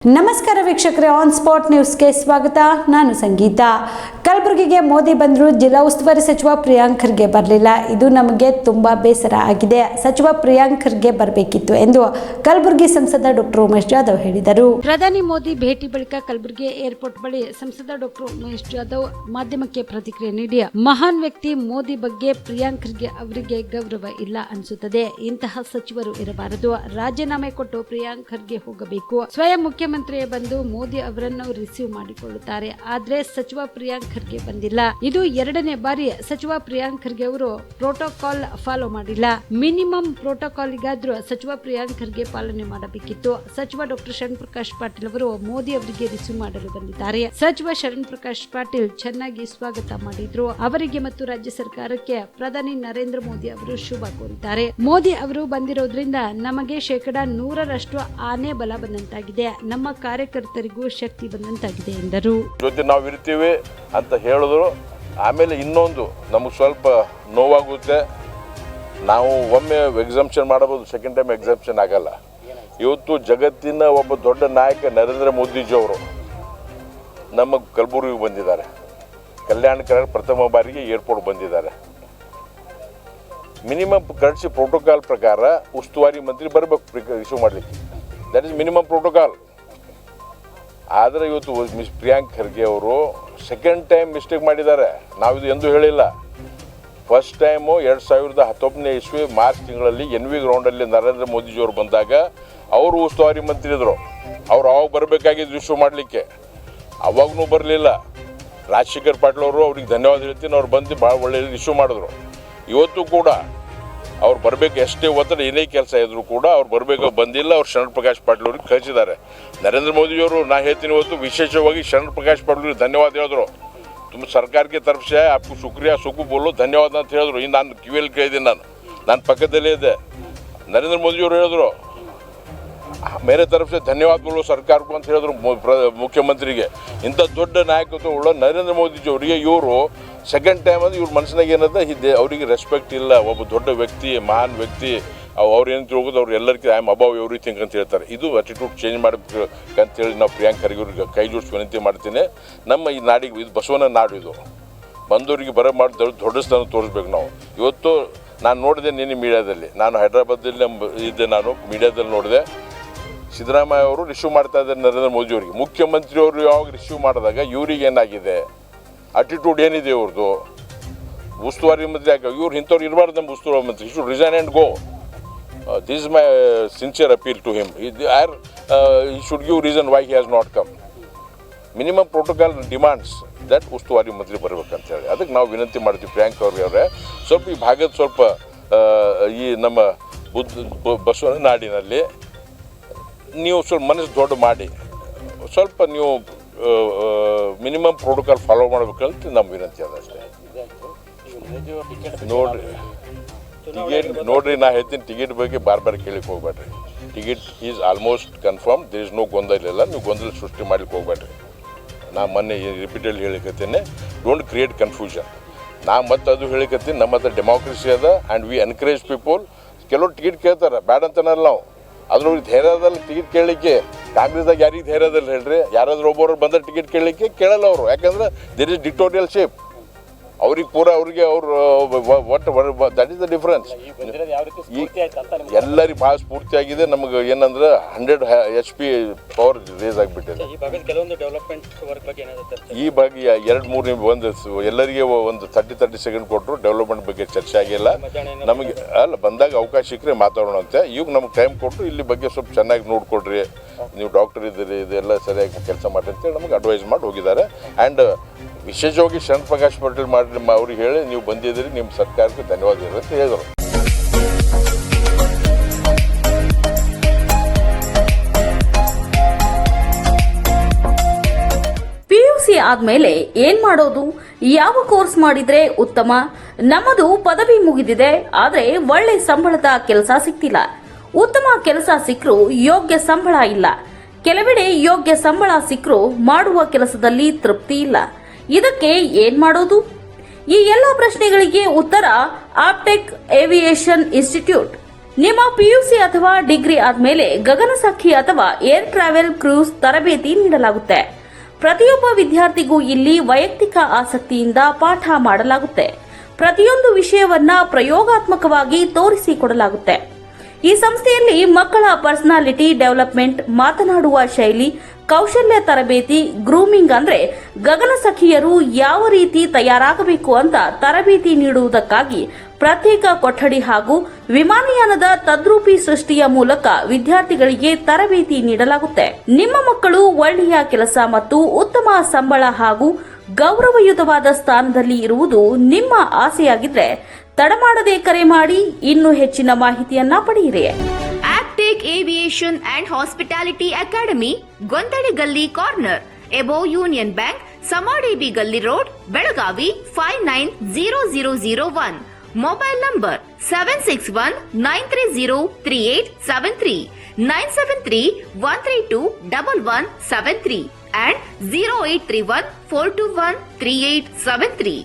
ನಮಸ್ಕಾರ ವೀಕ್ಷಕರೇ, on spot ನ್ಯೂಸ್ಗೆ ಸ್ವಾಗತ. ನಾನು ಸಂಗೀತ. ಕಲಬುರಗಿಗೆ ಮೋದಿ ಬಂದರೂ ಜಿಲ್ಲಾ ಉಸ್ತುವಾರಿ ಸಚಿವ ಪ್ರಿಯಾಂಕ್ ಖರ್ಗೆ ಬರಲಿಲ್ಲ. ಇದು ನಮಗೆ ತುಂಬಾ ಬೇಸರ ಆಗಿದೆ. ಸಚಿವ ಪ್ರಿಯಾಂಕ್ ಖರ್ಗೆ ಬರಬೇಕಿತ್ತು ಎಂದು ಕಲಬುರಗಿ ಸಂಸದ ಡಾಕ್ಟರ್ ಉಮೇಶ್ ಜಾಧವ್ ಹೇಳಿದರು. ಪ್ರಧಾನಿ ಮೋದಿ ಭೇಟಿ ಬಳಿಕ ಕಲಬುರಗಿ ಏರ್ಪೋರ್ಟ್ ಬಳಿ ಸಂಸದ ಡಾಕ್ಟರ್ ಉಮೇಶ್ ಜಾಧವ್ ಮಾಧ್ಯಮಕ್ಕೆ ಪ್ರತಿಕ್ರಿಯೆ ನೀಡಿ, ಮಹಾನ್ ವ್ಯಕ್ತಿ ಮೋದಿ ಬಗ್ಗೆ ಪ್ರಿಯಾಂಕ್ ಖರ್ಗೆ ಅವರಿಗೆ ಗೌರವ ಇಲ್ಲ ಅನಿಸುತ್ತದೆ. ಇಂತಹ ಸಚಿವರು ಇರಬಾರದು. ರಾಜೀನಾಮೆ ಕೊಟ್ಟು ಪ್ರಿಯಾಂಕ್ ಖರ್ಗೆ ಹೋಗಬೇಕು. ಸ್ವಯಂ ಮುಖ್ಯಮಂತ್ರಿಯೇ ಬಂದು ಮೋದಿ ಅವರನ್ನು ರಿಸೀವ್ ಮಾಡಿಕೊಳ್ಳುತ್ತಾರೆ. ಆದ್ರೆ ಸಚಿವ ಪ್ರಿಯಾಂಕ್ ಖರ್ಗೆ ಬಂದಿಲ್ಲ. ಇದು ಎರಡನೇ ಬಾರಿ ಸಚಿವ ಪ್ರಿಯಾಂಕ್ ಖರ್ಗೆ ಅವರು ಪ್ರೋಟೋಕಾಲ್ ಫಾಲೋ ಮಾಡಿಲ್ಲ. ಮಿನಿಮಮ್ ಪ್ರೋಟೋಕಾಲ್ಗಾದ್ರೂ ಸಚಿವ ಪ್ರಿಯಾಂಕ್ ಖರ್ಗೆ ಪಾಲನೆ ಮಾಡಬೇಕಿತ್ತು. ಸಚಿವ ಡಾಕ್ಟರ್ ಶರಣ್ ಪ್ರಕಾಶ್ ಪಾಟೀಲ್ ಅವರು ಮೋದಿ ಅವರಿಗೆ ರಿಸೀವ್ ಮಾಡಲು ಬಂದಿದ್ದಾರೆ. ಸಚಿವ ಶರಣ್ ಪ್ರಕಾಶ್ ಪಾಟೀಲ್ ಚೆನ್ನಾಗಿ ಸ್ವಾಗತ ಮಾಡಿದ್ರು. ಅವರಿಗೆ ಮತ್ತು ರಾಜ್ಯ ಸರ್ಕಾರಕ್ಕೆ ಪ್ರಧಾನಿ ನರೇಂದ್ರ ಮೋದಿ ಅವರು ಶುಭ ಕೋರಿದ್ದಾರೆ. ಮೋದಿ ಅವರು ಬಂದಿರೋದ್ರಿಂದ ನಮಗೆ 100% ಆನೆ ಬಲ ಬಂದಂತಾಗಿದೆ. ನಮ್ಮ ಕಾರ್ಯಕರ್ತರಿಗೂ ಶಕ್ತಿ ಬಂದಂತಾಗಿದೆ ಎಂದರು. ಜೊತೆ ನಾವು ಇರ್ತೀವಿ ಅಂತ ಹೇಳಿದ್ರು. ಆಮೇಲೆ ಇನ್ನೊಂದು ನಮಗೆ ಸ್ವಲ್ಪ ನೋವಾಗುತ್ತೆ. ನಾವು ಒಮ್ಮೆ ಎಕ್ಸಾಮ್ಷನ್ ಮಾಡಬಹುದು, ಸೆಕೆಂಡ್ ಟೈಮ್ ಎಕ್ಸಾಮ್ಷನ್ ಆಗಲ್ಲ. ಇವತ್ತು ಜಗತ್ತಿನ ಒಬ್ಬ ದೊಡ್ಡ ನಾಯಕ ನರೇಂದ್ರ ಮೋದಿಜಿಯವರು ನಮ್ಮ ಕಲಬುರಗಿಗೆ ಬಂದಿದ್ದಾರೆ. ಕಲ್ಯಾಣ ಕರ್ನಾಟಕ ಪ್ರಥಮ ಬಾರಿಗೆ ಏರ್ಪೋರ್ಟ್ ಬಂದಿದ್ದಾರೆ. ಮಿನಿಮಮ್ ಕರೆನ್ಸಿ ಪ್ರೋಟೋಕಾಲ್ ಪ್ರಕಾರ ಉಸ್ತುವಾರಿ ಮಂತ್ರಿ ಬರಬೇಕು ಇಶ್ಯೂ ಮಾಡಲಿಕ್ಕೆ. That is minimum protocol. ಆದರೆ ಇವತ್ತು ಮಿಸ್ ಪ್ರಿಯಾಂಕ್ ಖರ್ಗೆ ಅವರು ಸೆಕೆಂಡ್ ಟೈಮ್ ಮಿಸ್ಟೇಕ್ ಮಾಡಿದ್ದಾರೆ. ನಾವು ಇದು ಎಂದೂ ಹೇಳಿಲ್ಲ. ಫಸ್ಟ್ ಟೈಮು 2019 ಇಸ್ವಿ ಮಾರ್ಚ್ ತಿಂಗಳಲ್ಲಿ NV ಗ್ರೌಂಡಲ್ಲಿ ನರೇಂದ್ರ ಮೋದಿಜಿಯವರು ಬಂದಾಗ ಅವರು ಉಸ್ತುವಾರಿ ಮಂತ್ರಿ ಇದ್ದರು. ಅವ್ರು ಅವಾಗ ಬರಬೇಕಾಗಿದ್ದು ಇಶ್ಯೂ ಮಾಡಲಿಕ್ಕೆ. ಅವಾಗೂ ಬರಲಿಲ್ಲ. ರಾಜಶೇಖರ್ ಪಾಟೀಲ್ ಅವರು ಅವ್ರಿಗೆ ಧನ್ಯವಾದ ಹೇಳ್ತೀನಿ. ಅವ್ರು ಬಂದು ಭಾಳ ಒಳ್ಳೆ ಇಶ್ಯೂ ಮಾಡಿದ್ರು. ಇವತ್ತು ಕೂಡ ಅವ್ರು ಬರಬೇಕು. ಎಷ್ಟೇ ಒತ್ತಡ ಏನೇ ಕೆಲಸ ಇದ್ರೂ ಕೂಡ ಅವ್ರು ಬರಬೇಕು, ಬಂದಿಲ್ಲ. ಅವ್ರು ಶರಣ್ ಪ್ರಕಾಶ್ ಪಾಟೀಲ್ ಅವ್ರಿಗೆ ಕಳಿಸಿದ್ದಾರೆ. ನರೇಂದ್ರ ಮೋದಿಯವರು ನಾ ಹೇಳ್ತೀನಿ ಇವತ್ತು ವಿಶೇಷವಾಗಿ ಶರಣ್ ಪ್ರಕಾಶ್ ಪಾಟೀಲ್ ಅವ್ರಿಗೆ ಧನ್ಯವಾದ ಹೇಳಿದ್ರು. ತುಂಬ ಸರ್ಕಾರಕ್ಕೆ ತರಫ್ ಸೆ ಆಪ್ಕು ಶುಕ್ರಿಯಾ ಸುಕು ಬೋಲು ಧನ್ಯವಾದ ಅಂತ ಹೇಳಿದ್ರು. ಇನ್ನು ನಾನು ಕಿವಿಯಲ್ಲಿ ಕೇಳಿದ್ದೀನಿ. ನಾನು ಪಕ್ಕದಲ್ಲೇ ಇದ್ದೆ. ನರೇಂದ್ರ ಮೋದಿಯವರು ಹೇಳಿದ್ರು ಮೇರೆ ತರಫ್ ಸೆ ಧನ್ಯವಾದ ಬೋಲು ಸರ್ಕಾರಕ್ಕೂ ಅಂತ ಹೇಳಿದ್ರು ಮುಖ್ಯಮಂತ್ರಿಗೆ. ಇಂಥ ದೊಡ್ಡ ನಾಯಕತ್ವ ಉಳ್ಳ ನರೇಂದ್ರ ಮೋದಿಜಿಯವರಿಗೆ ಇವರು ಸೆಕೆಂಡ್ ಟೈಮ್ ಅಂದ್ರೆ ಇವ್ರ ಮನಸ್ಸಿನಾಗ ಏನದ ಅವರಿಗೆ ರೆಸ್ಪೆಕ್ಟ್ ಇಲ್ಲ. ಒಬ್ಬ ದೊಡ್ಡ ವ್ಯಕ್ತಿ, ಮಹಾನ್ ವ್ಯಕ್ತಿ, ಅವ್ರು ಏನು ತಿಳ್ಕೋದು ಅವ್ರು ಎಲ್ಲರಿಗೂ ಐ ಆಮ್ ಅಬವ್ ಎವ್ರಿಥಿಂಗ್ ಅಂತ ಹೇಳ್ತಾರೆ. ಇದು ಅಟಿಟ್ಯೂಡ್ ಚೇಂಜ್ ಮಾಡಬೇಕಂತೇಳಿ ನಾವು ಪ್ರಿಯಾಂಕ್ ಖರ್ಗೆ ಅವ್ರಿಗೆ ಕೈ ಜೋಡಿಸಿ ವಿನಂತಿ ಮಾಡ್ತೀನಿ. ನಮ್ಮ ಈ ನಾಡಿಗೆ ಇದು ಬಸವನ ನಾಡು. ಇದು ಬಂದವರಿಗೆ ಮಾಡಿ ದೊಡ್ಡ ಸ್ಥಾನ ತೋರಿಸ್ಬೇಕು ನಾವು. ಇವತ್ತು ನಾನು ನೋಡಿದೆ ನಿನ್ನೆ ಮೀಡಿಯಾದಲ್ಲಿ, ನಾನು ಹೈದ್ರಾಬಾದಲ್ಲಿ ಇದ್ದೆ, ನಾನು ಮೀಡಿಯಾದಲ್ಲಿ ನೋಡಿದೆ. ಸಿದ್ದರಾಮಯ್ಯ ಅವರು ರಿಸೀವ್ ಮಾಡ್ತಾ ಇದ್ದಾರೆ ನರೇಂದ್ರ ಮೋದಿಯವರಿಗೆ. ಮುಖ್ಯಮಂತ್ರಿಯವರು ಯಾವಾಗ ರಿಸೀವ್ ಮಾಡಿದಾಗ ಇವ್ರಿಗೆ ಏನಾಗಿದೆ, ಅಟಿಟ್ಯೂಡ್ ಏನಿದೆ ಇವ್ರದ್ದು? ಉಸ್ತುವಾರಿ ಮಂತ್ರಿ ಯಾಕೆ ಇವ್ರು ಇಂಥವ್ರು ಇರಬಾರ್ದು. ನಮ್ಮ ಉಸ್ತುವಾರಿ ಮಂತ್ರಿ should resign and go. This is my sincere appeal to him. he should give reason why he has not come. Minimum protocol demands that ಉಸ್ತುವಾರಿ ಮಂತ್ರಿ ಬರಬೇಕಂತೇಳಿ. ಅದಕ್ಕೆ ನಾವು ವಿನಂತಿ ಮಾಡ್ತೀವಿ ಪ್ರಿಯಾಂಕ್ ಅವರೇ, ಸ್ವಲ್ಪ ಈ ಭಾಗದ ಸ್ವಲ್ಪ ಈ ನಮ್ಮ ಬಸವನ ನಾಡಿನಲ್ಲಿ ನೀವು ಸ್ವಲ್ಪ ಮನಸ್ಸು ದೊಡ್ಡ ಮಾಡಿ ಸ್ವಲ್ಪ ನೀವು ಮಿನಿಮಮ್ ಪ್ರೋಟೋಕಾಲ್ ಫಾಲೋ ಮಾಡಬೇಕಂತ ನಮ್ಮ ವಿನಂತಿ ಅದಷ್ಟೇ. ನೋಡ್ರಿ ನಾ ಹೇಳ್ತೀನಿ, ಟಿಕೆಟ್ ಬಗ್ಗೆ ಬಾರ್ ಕೇಳಿಕ್ಕೆ ಹೋಗ್ಬೇಡ್ರಿ. Ticket is almost confirm. There is no ಗೊಂದಲ ಇಲ್ಲ. ನೀವು ಗೊಂದಲ ಸೃಷ್ಟಿ ಮಾಡ್ಲಿಕ್ಕೆ ಹೋಗ್ಬೇಡ್ರಿ. ನಾ ಮೊನ್ನೆ ರಿಪೀಟಲ್ಲಿ ಹೇಳಿಕತ್ತೀನಿ, ಡೋಂಟ್ ಕ್ರಿಯೇಟ್ ಕನ್ಫ್ಯೂಷನ್. ನಾ ಮತ್ತೆ ಅದು ಹೇಳಿಕತ್ತೀನಿ, ನಮ್ಮ ಹತ್ರ ಡೆಮೋಕ್ರಸಿ ಅದ ಆ್ಯಂಡ್ ವಿ ಎನ್ಕರೇಜ್ ಪೀಪಲ್. ಕೆಲವರು ಟಿಕೆಟ್ ಕೇಳ್ತಾರೆ, ಬ್ಯಾಡ ಅಂತನಲ್ಲ ನಾವು. ಅದ್ರೊಳಗೆ ಧೈರ್ಯದಲ್ಲಿ ಟಿಕೆಟ್ ಕೇಳಲಿಕ್ಕೆ ಕಾಂಗ್ರೆಸ್ದಾಗ ಯಾರಿಗೆ ಧೈರ್ಯದಲ್ಲಿ ಹೇಳ್ರಿ? ಯಾರಾದ್ರೂ ಒಬ್ಬರು ಬಂದ ಟಿಕೆಟ್ ಕೇಳಲಿಕ್ಕೆ ಕೇಳಲ್ಲ ಅವರು. ಯಾಕಂದ್ರೆ ದೇರ್ ಇಸ್ ಡಿಕ್ಟೋರಿಯಲ್ ಶೇಪ್. ಅವ್ರಿಗೆ ಪೂರ ಅವ್ರಿಗೆ ಅವರು ದಟ್ ಇಸ್ ದ ಡಿಫ್ರೆನ್ಸ್. ಎಲ್ಲರಿಗೆ ಭಾಳ ಸ್ಫೂರ್ತಿಯಾಗಿದೆ. ನಮಗೆ ಏನಂದ್ರೆ 100 HP ಪವರ್ ರೇಸ್ ಆಗಿಬಿಟ್ಟಿದೆ. ಈ ಬಗ್ಗೆ 2-3 ಒಂದು ಎಲ್ಲರಿಗೆ ಒಂದು 30 ಸೆಕೆಂಡ್ ಕೊಟ್ಟರು. ಡೆವಲಪ್ಮೆಂಟ್ ಬಗ್ಗೆ ಚರ್ಚೆ ಆಗಿಲ್ಲ. ನಮಗೆ ಅಲ್ಲ ಬಂದಾಗ ಅವಕಾಶ ಸಿಕ್ಕರೆ ಮಾತಾಡೋಣಂತೆ. ಈಗ ನಮ್ಗೆ ಟೈಮ್ ಕೊಟ್ಟು ಇಲ್ಲಿ ಬಗ್ಗೆ ಸ್ವಲ್ಪ ಚೆನ್ನಾಗಿ ನೋಡ್ಕೊಡ್ರಿ, ನೀವು ಡಾಕ್ಟರ್ ಇದ್ದೀರಿ, ಇದೆಲ್ಲ ಸರಿಯಾಗಿ ಕೆಲಸ ಮಾಡಿ ಅಂತೇಳಿ ನಮಗೆ ಅಡ್ವೈಸ್ ಮಾಡಿ ಹೋಗಿದ್ದಾರೆ. ಆ್ಯಂಡ್ ವಿಶೇಷವಾಗಿ ಶರಣ್ ಪ್ರಕಾಶ್ ಪಾಟೀಲ್ ಮಾಡಿ ಅವ್ರಿಗೆ ಹೇಳಿ ನೀವು ಬಂದಿದ್ದೀರಿ, ನಿಮ್ಮ ಸರ್ಕಾರಕ್ಕೆ ಧನ್ಯವಾದ ಅಂತ ಹೇಳಿದರು. PUC ಆದ್ಮೇಲೆ ಏನ್ ಮಾಡೋದು? ಯಾವ ಕೋರ್ಸ್ ಮಾಡಿದ್ರೆ ಉತ್ತಮ? ನಮ್ಮದು ಪದವಿ ಮುಗಿದಿದೆ, ಆದ್ರೆ ಒಳ್ಳೆ ಸಂಬಳದ ಕೆಲಸ ಸಿಗ್ತಿಲ್ಲ. ಉತ್ತಮ ಕೆಲಸ ಸಿಕ್ಕರೂ ಯೋಗ್ಯ ಸಂಬಳ ಇಲ್ಲ. ಕೆಲವೆಡೆ ಯೋಗ್ಯ ಸಂಬಳ ಸಿಕ್ಕರೂ ಮಾಡುವ ಕೆಲಸದಲ್ಲಿ ತೃಪ್ತಿ ಇಲ್ಲ. ಇದಕ್ಕೆ ಏನ್ ಮಾಡೋದು? ಈ ಎಲ್ಲ ಪ್ರಶ್ನೆಗಳಿಗೆ ಉತ್ತರ ಆಪ್ಟೆಕ್ ಏವಿಯೇಷನ್ ಇನ್ಸ್ಟಿಟ್ಯೂಟ್. ನಿಮ್ಮ ಪಿಯುಸಿ ಅಥವಾ ಡಿಗ್ರಿ ಆದ್ಮೇಲೆ ಗಗನಸಖಿ ಅಥವಾ ಏರ್ ಟ್ರಾವೆಲ್ ಕ್ರೂಸ್ ತರಬೇತಿ ನೀಡಲಾಗುತ್ತೆ. ಪ್ರತಿಯೊಬ್ಬ ವಿದ್ಯಾರ್ಥಿಗೂ ಇಲ್ಲಿ ವೈಯಕ್ತಿಕ ಆಸಕ್ತಿಯಿಂದ ಪಾಠ ಮಾಡಲಾಗುತ್ತೆ. ಪ್ರತಿಯೊಂದು ವಿಷಯವನ್ನ ಪ್ರಯೋಗಾತ್ಮಕವಾಗಿ ತೋರಿಸಿಕೊಡಲಾಗುತ್ತೆ. ಈ ಸಂಸ್ಥೆಯಲ್ಲಿ ಮಕ್ಕಳ ಪರ್ಸನಾಲಿಟಿ ಡೆವಲಪ್ಮೆಂಟ್, ಮಾತನಾಡುವ ಶೈಲಿ, ಕೌಶಲ್ಯ ತರಬೇತಿ, ಗ್ರೂಮಿಂಗ್ ಅಂದ್ರೆ ಗಗನಸಖಿಯರು ಯಾವ ರೀತಿ ತಯಾರಾಗಬೇಕು ಅಂತ ತರಬೇತಿ ನೀಡುವುದಕ್ಕಾಗಿ ಪ್ರತ್ಯೇಕ ಕೊಠಡಿ ಹಾಗೂ ವಿಮಾನಯಾನದ ತದ್ರೂಪಿ ಸೃಷ್ಟಿಯ ಮೂಲಕ ವಿದ್ಯಾರ್ಥಿಗಳಿಗೆ ತರಬೇತಿ ನೀಡಲಾಗುತ್ತೆ. ನಿಮ್ಮ ಮಕ್ಕಳು ಒಳ್ಳೆಯ ಕೆಲಸ ಮತ್ತು ಉತ್ತಮ ಸಂಬಳ ಹಾಗೂ ಗೌರವಯುತವಾದ ಸ್ಥಾನದಲ್ಲಿ ಇರುವುದು ನಿಮ್ಮ ಆಸೆಯಾಗಿದ್ರೆ ತಡ ಮಾಡದೆ ಕರೆ ಮಾಡಿ ಇನ್ನೂ ಹೆಚ್ಚಿನ ಮಾಹಿತಿಯನ್ನ ಪಡೆಯಿರಿ. Actec Aviation and Hospitality Academy, ಗೊಂದಡಿ ಗಲ್ಲಿ corner, above union bank, Samadevi ಗಲ್ಲಿ road, Belagavi 590001. Mobile number 7619303873, 973-132-1173 and 0831-421-3873.